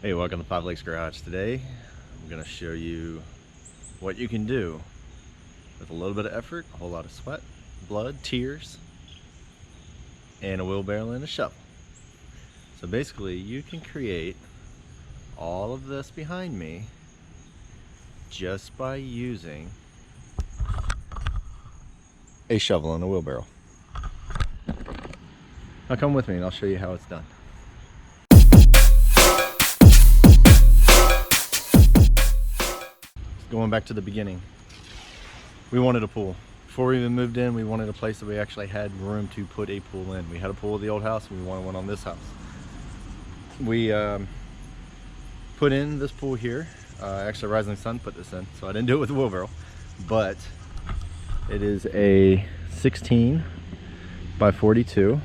Hey, welcome to Five Lakes Garage. Today I'm going to show you what you can do with a little bit of effort, a whole lot of sweat, blood, tears, and a wheelbarrow and a shovel. So basically you can create all of this behind me just by using a shovel and a wheelbarrow. Now come with me and I'll show you how it's done. Going back to the beginning, we wanted a pool. Before we even moved in, we wanted a place that we actually had room to put a pool in. We had a pool at the old house and we wanted one on this house. We put in this pool here. Actually, Rising Sun put this in, so I didn't do it with a wheelbarrow, but it is a 16 by 42.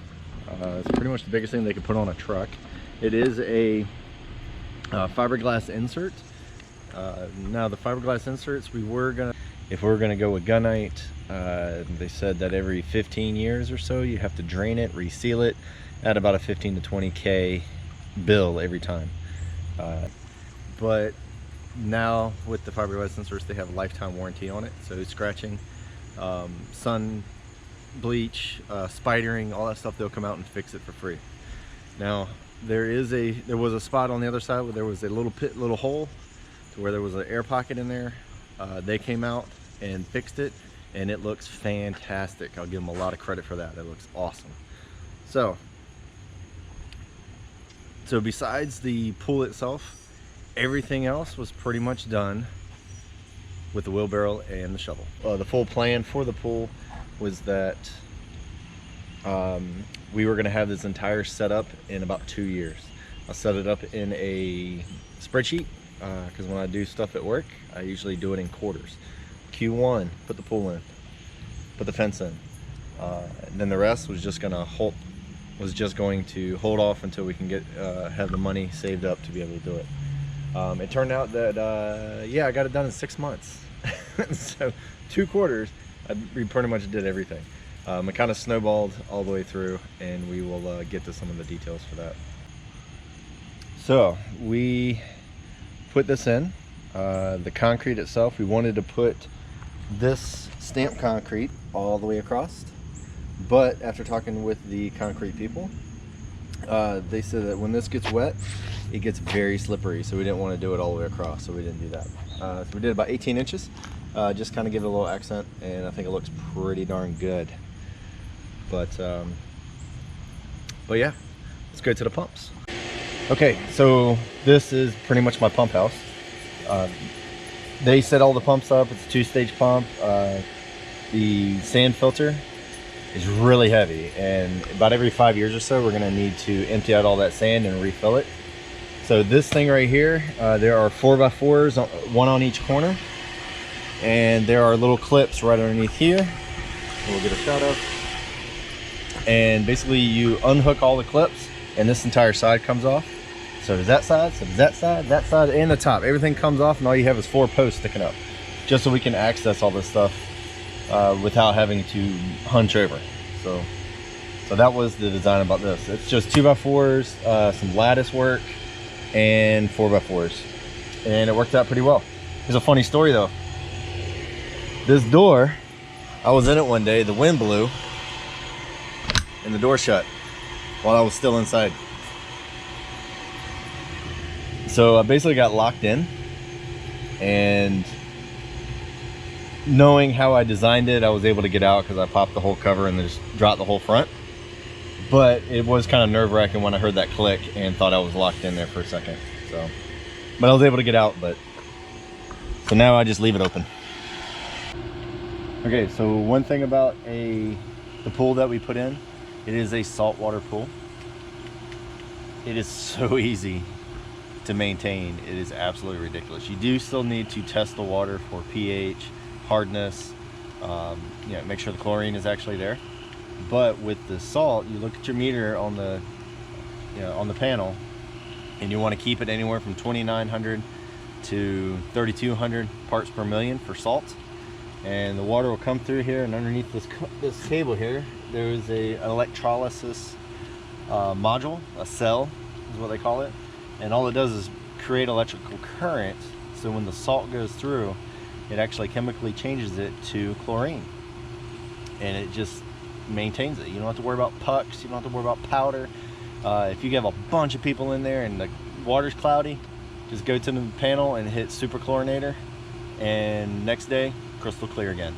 It's pretty much the biggest thing they could put on a truck. It is a fiberglass insert. Now the fiberglass inserts, if we were gonna go with gunite, they said that every 15 years or so you have to drain it, reseal it, at about a 15 to 20K bill every time. But now with the fiberglass inserts, they have a lifetime warranty on it. So scratching, sun bleach, spidering, all that stuff, they'll come out and fix it for free. Now there was a spot on the other side where there was a little hole where there was an air pocket in there. They came out and fixed it and it looks fantastic. I'll give them a lot of credit for that. It looks awesome. So besides the pool itself, everything else was pretty much done with the wheelbarrow and the shovel. The full plan for the pool was that we were gonna have this entire setup in about 2 years. I'll set it up in a spreadsheet, because when I do stuff at work, I usually do it in quarters. Q1, put the pool in, put the fence in, and then the rest was just going to hold off until we can have the money saved up to be able to do it. It turned out that yeah, I got it done in 6 months. So 2 quarters, we pretty much did everything. It kind of snowballed all the way through, and we will get to some of the details for that. So we put this in. The concrete itself, we wanted to put this stamped concrete all the way across, but after talking with the concrete people, they said that when this gets wet, it gets very slippery, so we didn't want to do it all the way across, so we didn't do that. So we did about 18 inches, just kind of give it a little accent, and I think it looks pretty darn good. But yeah, let's go to the pumps. Okay, so this is pretty much my pump house. They set all the pumps up. It's a 2-stage pump. The sand filter is really heavy, and about every 5 years or so we're going to need to empty out all that sand and refill it. So this thing right here, there are 4x4s, one on each corner, and there are little clips right underneath here. We'll get a shot of. And basically you unhook all the clips and this entire side comes off. So does that side, so does that side, and the top. Everything comes off, and all you have is 4 posts sticking up, just so we can access all this stuff without having to hunch over. So that was the design about this. It's just 2x4s, some lattice work, and 4x4s, and it worked out pretty well. There's a funny story though. This door, I was in it one day, the wind blew, and the door shut while I was still inside. So I basically got locked in, and knowing how I designed it, I was able to get out because I popped the whole cover and then just dropped the whole front. But it was kind of nerve-wracking when I heard that click and thought I was locked in there for a second. But I was able to get out. So now I just leave it open. Okay, so one thing about the pool that we put in, it is a saltwater pool. It is so easy to maintain. It is absolutely ridiculous. You do still need to test the water for pH, hardness, make sure the chlorine is actually there. But with the salt, you look at your meter on the panel, and you want to keep it anywhere from 2,900 to 3,200 parts per million for salt. And the water will come through here, and underneath this cable here, there is a electrolysis module, a cell is what they call it. And all it does is create electrical current, so when the salt goes through, it actually chemically changes it to chlorine, and it just maintains it. You don't have to worry about pucks, you don't have to worry about powder. If you have a bunch of people in there and the water's cloudy, just go to the panel and hit super chlorinator, and next day crystal clear again.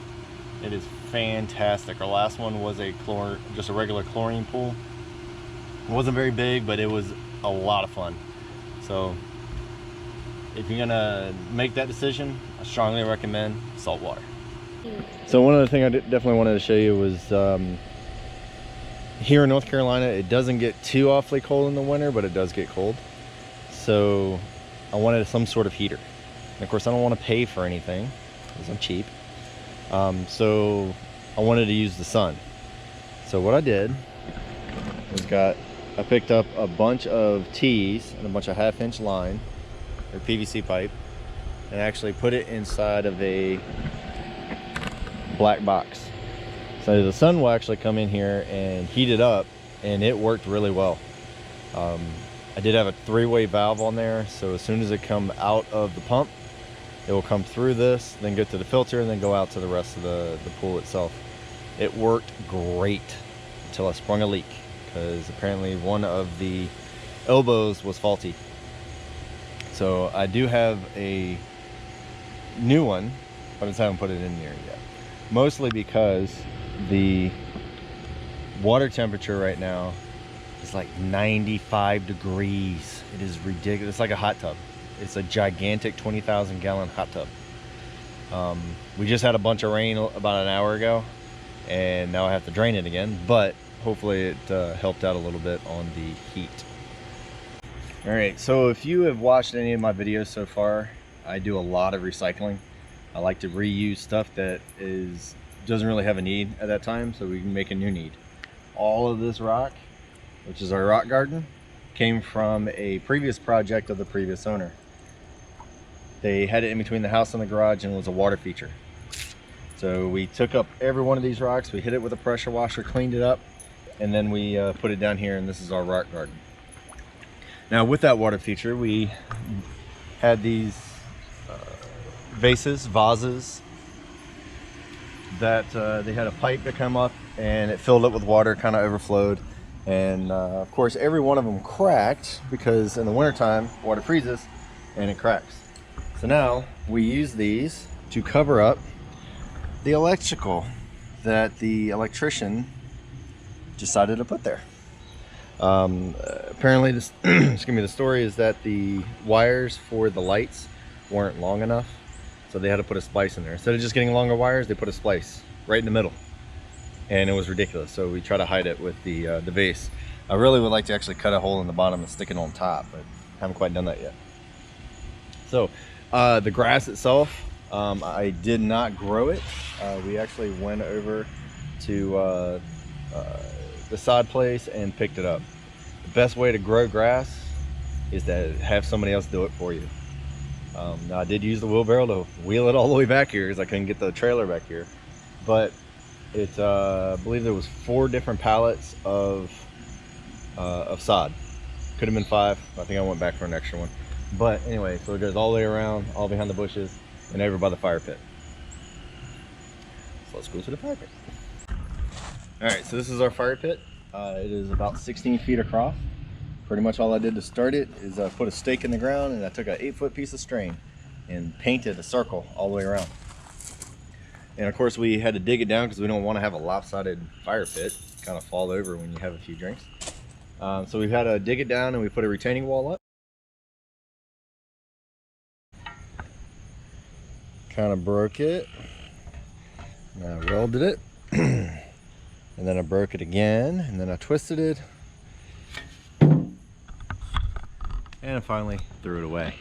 It is fantastic. Our last one was just a regular chlorine pool. It wasn't very big, but it was a lot of fun. So if you're gonna make that decision, I strongly recommend salt water. So one other thing I definitely wanted to show you was here in North Carolina, it doesn't get too awfully cold in the winter, but it does get cold. So I wanted some sort of heater. And of course, I don't want to pay for anything because I'm cheap. So I wanted to use the sun. So what I did was I picked up a bunch of T's and a bunch of 1/2-inch line or PVC pipe, and actually put it inside of a black box. So the sun will actually come in here and heat it up, and it worked really well. I did have a 3-way valve on there, so as soon as it comes out of the pump, it will come through this, then go to the filter, and then go out to the rest of the pool itself. It worked great until I sprung a leak, because apparently one of the elbows was faulty. So I do have a new one, but I just haven't put it in there yet. Mostly because the water temperature right now is like 95 degrees. It is ridiculous. It's like a hot tub. It's a gigantic 20,000 gallon hot tub. We just had a bunch of rain about an hour ago, and now I have to drain it again, but hopefully it helped out a little bit on the heat. All right, so if you have watched any of my videos so far, I do a lot of recycling. I like to reuse stuff that doesn't really have a need at that time, so we can make a new need. All of this rock, which is our rock garden, came from a previous project of the previous owner. They had it in between the house and the garage, and it was a water feature. So we took up every one of these rocks, we hit it with a pressure washer, cleaned it up, and then we put it down here, and this is our rock garden. Now with that water feature, we had these vases that they had a pipe that come up, and it filled up with water, kind of overflowed. And of course, every one of them cracked, because in the wintertime, water freezes and it cracks. So now we use these to cover up the electrical that the electrician decided to put there. Apparently this, the story is that the wires for the lights weren't long enough, so they had to put a splice in there. Instead of just getting longer wires, they put a splice right in the middle, and it was ridiculous. So we try to hide it with the vase. I really would like to actually cut a hole in the bottom and stick it on top, but haven't quite done that yet. So the grass itself, I did not grow it. We actually went over to the sod place and picked it up. The best way to grow grass is to have somebody else do it for you. Now I did use the wheelbarrow to wheel it all the way back here, because I couldn't get the trailer back here. But it, I believe there was 4 different pallets of sod. Could have been 5. I think I went back for an extra one. But anyway, so it goes all the way around, all behind the bushes, and over by the fire pit. So let's go to the fire pit. All right, so this is our fire pit. It is about 16 feet across. Pretty much all I did to start it is I put a stake in the ground, and I took an 8-foot piece of string and painted a circle all the way around. And of course we had to dig it down, because we don't want to have a lopsided fire pit kind of fall over when you have a few drinks. So we've had to dig it down, and we put a retaining wall up. Kind of broke it, and I welded it, and then I broke it again, and then I twisted it, and I finally threw it away.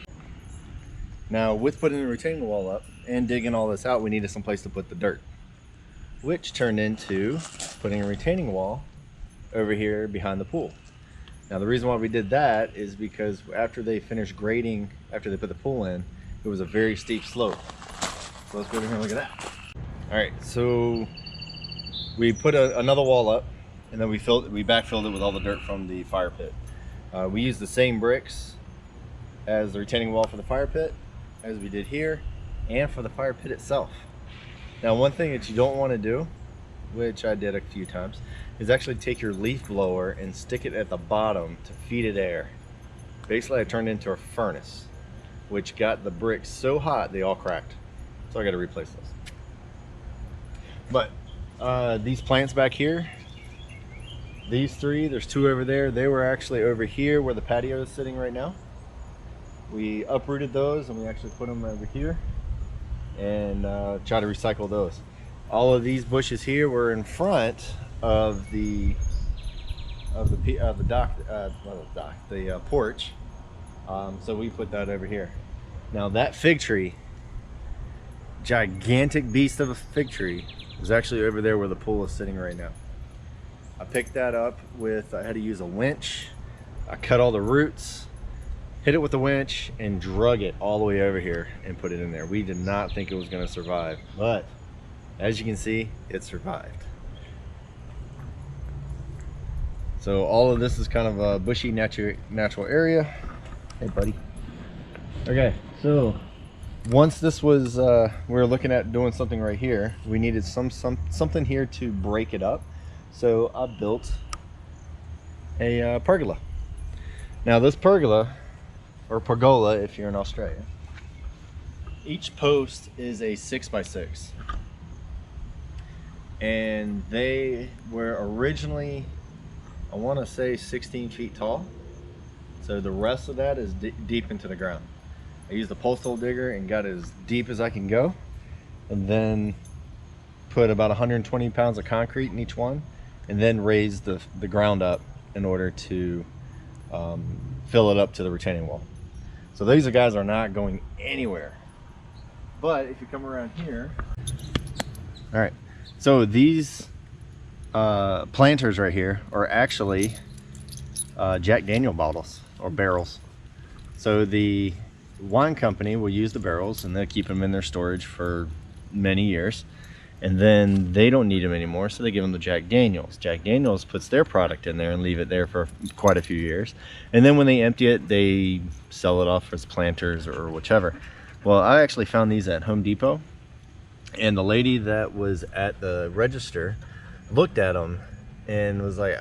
Now with putting the retaining wall up and digging all this out, we needed some place to put the dirt, which turned into putting a retaining wall over here behind the pool. Now the reason why we did that is because after they finished grading, after they put the pool in, it was a very steep slope. So let's go over here and look at that. All right, so we put another wall up, and then we backfilled it with all the dirt from the fire pit. We used the same bricks as the retaining wall for the fire pit, as we did here, and for the fire pit itself. Now, one thing that you don't want to do, which I did a few times, is actually take your leaf blower and stick it at the bottom to feed it air. Basically, I turned it into a furnace, which got the bricks so hot they all cracked. So I got to replace those. But these plants back here, these three, there's two over there. They were actually over here where the patio is sitting right now. We uprooted those and we actually put them over here and try to recycle those. All of these bushes here were in front of the porch. So we put that over here. Now that fig tree, gigantic beast of a fig tree, is actually over there where the pool is sitting right now. I picked that up with, I had to use a winch. I cut all the roots, hit it with the winch, and drug it all the way over here and put it in there. We did not think it was going to survive, but as you can see, it survived. So all of this is kind of a bushy natural area. Hey buddy. Okay, so once this was, we were looking at doing something right here. We needed something here to break it up. So I built a pergola. Now this pergola, or pergola if you're in Australia, each post is a 6x6. And they were originally, I want to say 16 feet tall. So the rest of that is deep into the ground. I used a post hole digger and got as deep as I can go, and then put about 120 pounds of concrete in each one, and then raised the ground up in order to fill it up to the retaining wall. So these guys are not going anywhere. But if you come around here, all right, so these planters right here are actually Jack Daniel bottles or barrels. So the wine company will use the barrels and they'll keep them in their storage for many years, and then they don't need them anymore, so they give them to Jack Daniels. Jack Daniels puts their product in there and leave it there for quite a few years, and then when they empty it, they sell it off as planters or whichever. Well, I actually found these at Home Depot, and the lady that was at the register looked at them and was like,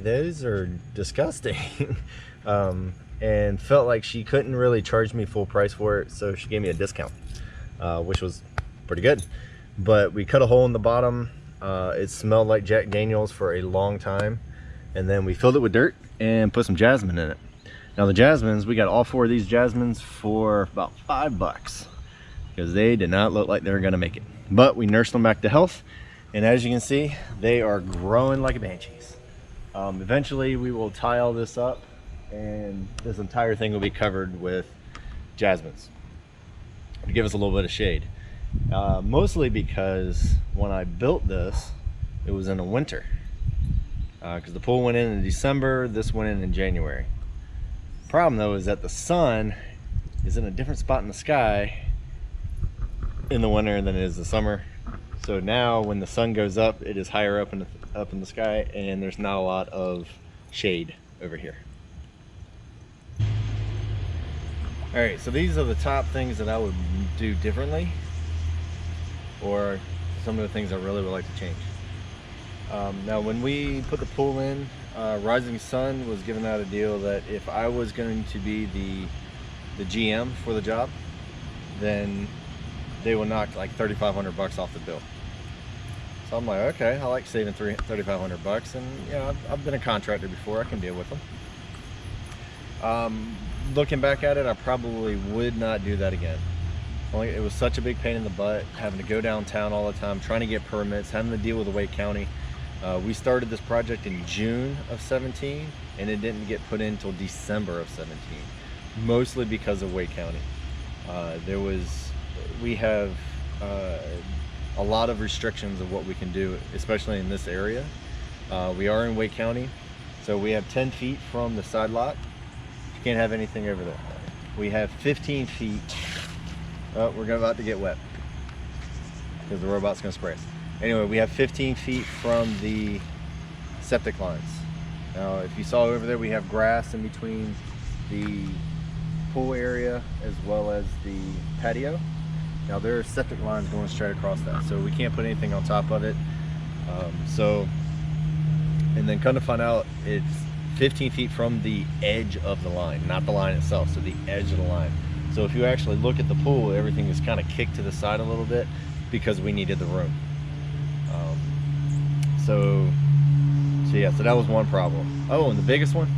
those are disgusting. And felt like she couldn't really charge me full price for it, so she gave me a discount, which was pretty good. But we cut a hole in the bottom. It smelled like Jack Daniels for a long time, and then we filled it with dirt and put some jasmine in it. Now the jasmines, we got all four of these jasmines for about $5 because they did not look like they were gonna make it. But we nursed them back to health, and as you can see, they are growing like banshees. Eventually we will tie all this up, and this entire thing will be covered with jasmines to give us a little bit of shade. Mostly because when I built this, it was in the winter, because the pool went in December, this went in January. Problem though is that the sun is in a different spot in the sky in the winter than it is the summer. So now when the sun goes up, it is higher up in the sky, and there's not a lot of shade over here. All right, so these are the top things that I would do differently, or some of the things I really would like to change. Now when we put the pool in, Rising Sun was giving out a deal that if I was going to be the GM for the job, then they will knock like $3,500 off the bill. So I'm like, okay, I like saving $3,500, and yeah, I've been a contractor before, I can deal with them. Looking back at it, I probably would not do that again. It was such a big pain in the butt, having to go downtown all the time, trying to get permits, having to deal with the Wake County. We started this project in June of 17, and it didn't get put in until December of 17, mostly because of Wake County. We have a lot of restrictions of what we can do, especially in this area. We are in Wake County, so we have 10 feet from the side lot. You can't have anything over there. We have 15 feet. Oh, we're about to get wet because the robot's gonna spray us. Anyway, we have 15 feet from the septic lines. Now, if you saw over there, we have grass in between the pool area as well as the patio. Now there are septic lines going straight across that, so we can't put anything on top of it. And then come to find out, it's 15 feet from the edge of the line, not the line itself, so the edge of the line. So if you actually look at the pool, everything is kind of kicked to the side a little bit because we needed the room. So yeah, so that was one problem. Oh, and the biggest one,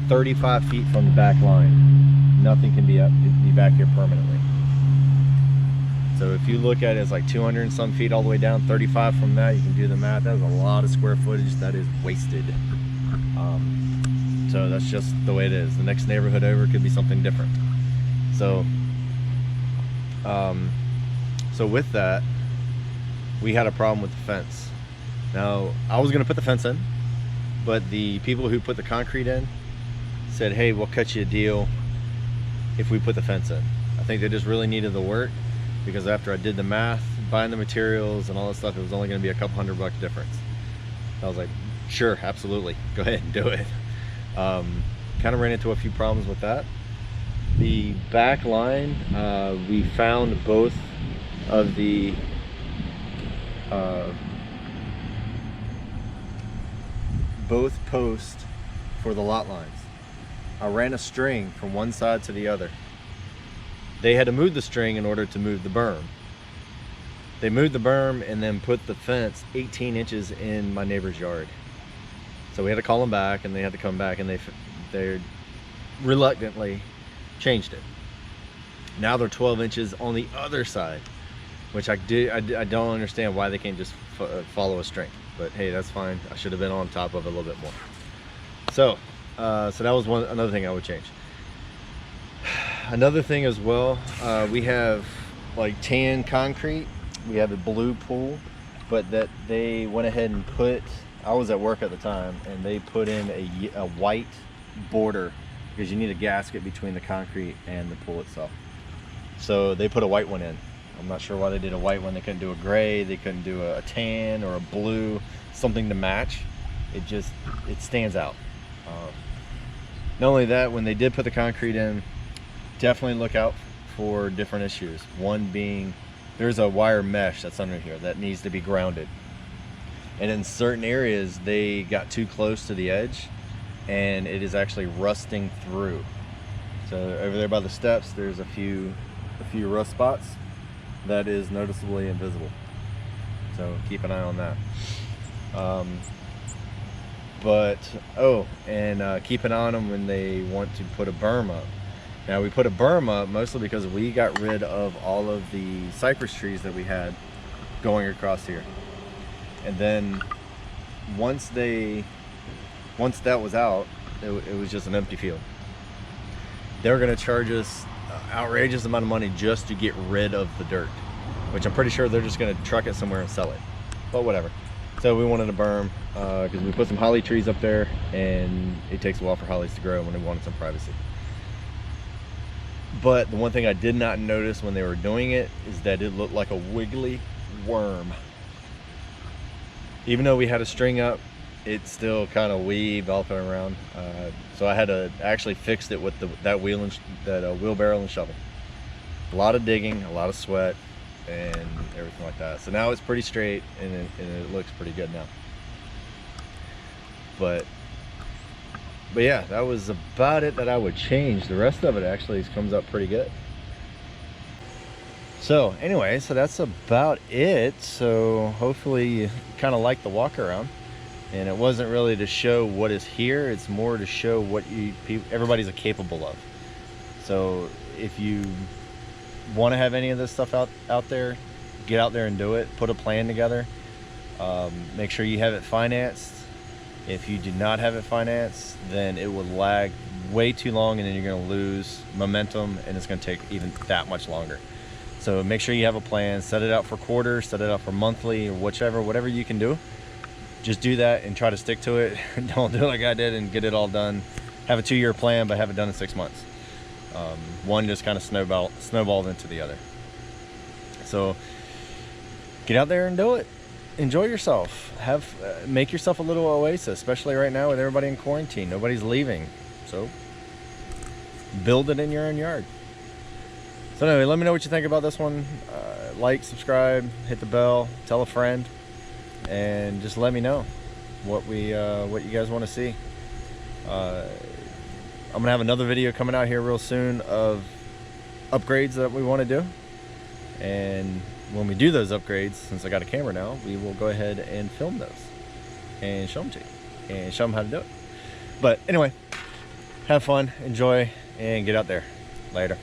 35 feet from the back line. Nothing can be back here permanently. So if you look at it, it's like 200 and some feet all the way down, 35 from that, you can do the math. That is a lot of square footage that is wasted. So that's just the way it is. The next neighborhood over could be something different. So, so with that, we had a problem with the fence. Now, I was gonna put the fence in, but the people who put the concrete in said, hey, we'll cut you a deal if we put the fence in. I think they just really needed the work, because after I did the math, buying the materials and all that stuff, it was only gonna be a couple $100 difference. I was like, sure, absolutely, go ahead and do it. Kind of ran into a few problems with that. The back line, we found both of the both posts for the lot lines. I ran a string from one side to the other. They had to move the string in order to move the berm. They moved the berm and then put the fence 18 inches in my neighbor's yard. So we had to call them back, and they had to come back, and they reluctantly changed it. Now they're 12 inches on the other side, which I don't understand why they can't just follow a string. But hey, that's fine. I should have been on top of it a little bit more. So that was another thing I would change. Another thing as well, we have like tan concrete. We have a blue pool, but that they went ahead and put, I was at work at the time, and they put in a white border because you need a gasket between the concrete and the pool itself. So they put a white one in. I'm not sure why they did a white one. They couldn't do a gray, they couldn't do a tan or a blue, something to match. It stands out. Not only that, when they did put the concrete in, definitely look out for different issues. One being, there's a wire mesh that's under here that needs to be grounded. And in certain areas, they got too close to the edge, and it is actually rusting through. So over there by the steps, there's a few rust spots that is noticeably invisible. So keep an eye on that. Keep an eye on them when they want to put a berm up. Now, we put a berm up mostly because we got rid of all of the cypress trees that we had going across here. And then once that was out, it was just an empty field. They were going to charge us an outrageous amount of money just to get rid of the dirt, which I'm pretty sure they're just going to truck it somewhere and sell it, but whatever. So we wanted a berm because we put some holly trees up there, and it takes a while for hollies to grow when we wanted some privacy. But the one thing I did not notice when they were doing it is that it looked like a wiggly worm. Even though we had a string up, it still kind of weaved off and around. So I had to actually fix it with that wheelbarrow and shovel. A lot of digging, a lot of sweat, and everything like that. So now it's pretty straight, and it looks pretty good now. But yeah, that was about it that I would change. The rest of it actually comes up pretty good. So anyway, so that's about it. So hopefully you kind of like the walk around. And it wasn't really to show what is here, it's more to show what everybody's capable of. So if you want to have any of this stuff out there, get out there and do it. Put a plan together. Make sure you have it financed. If you do not have it financed, then it will lag way too long, and then you're going to lose momentum, and it's going to take even that much longer. So make sure you have a plan. Set it out for quarters, set it out for monthly, or whatever you can do. Just do that and try to stick to it. Don't do like I did and get it all done. Have a 2-year plan, but have it done in 6 months. One just kind of snowballed into the other. So get out there and do it. Enjoy yourself. Make yourself a little oasis, especially right now with everybody in quarantine. Nobody's leaving. So build it in your own yard. So anyway, let me know what you think about this one. Like, subscribe, hit the bell, tell a friend, and just let me know what you guys want to see. I'm gonna have another video coming out here real soon of upgrades that we want to do, and when we do those upgrades, since I got a camera now, we will go ahead and film those and show them to you and show them how to do it. But anyway, have fun, enjoy, and get out there. Later.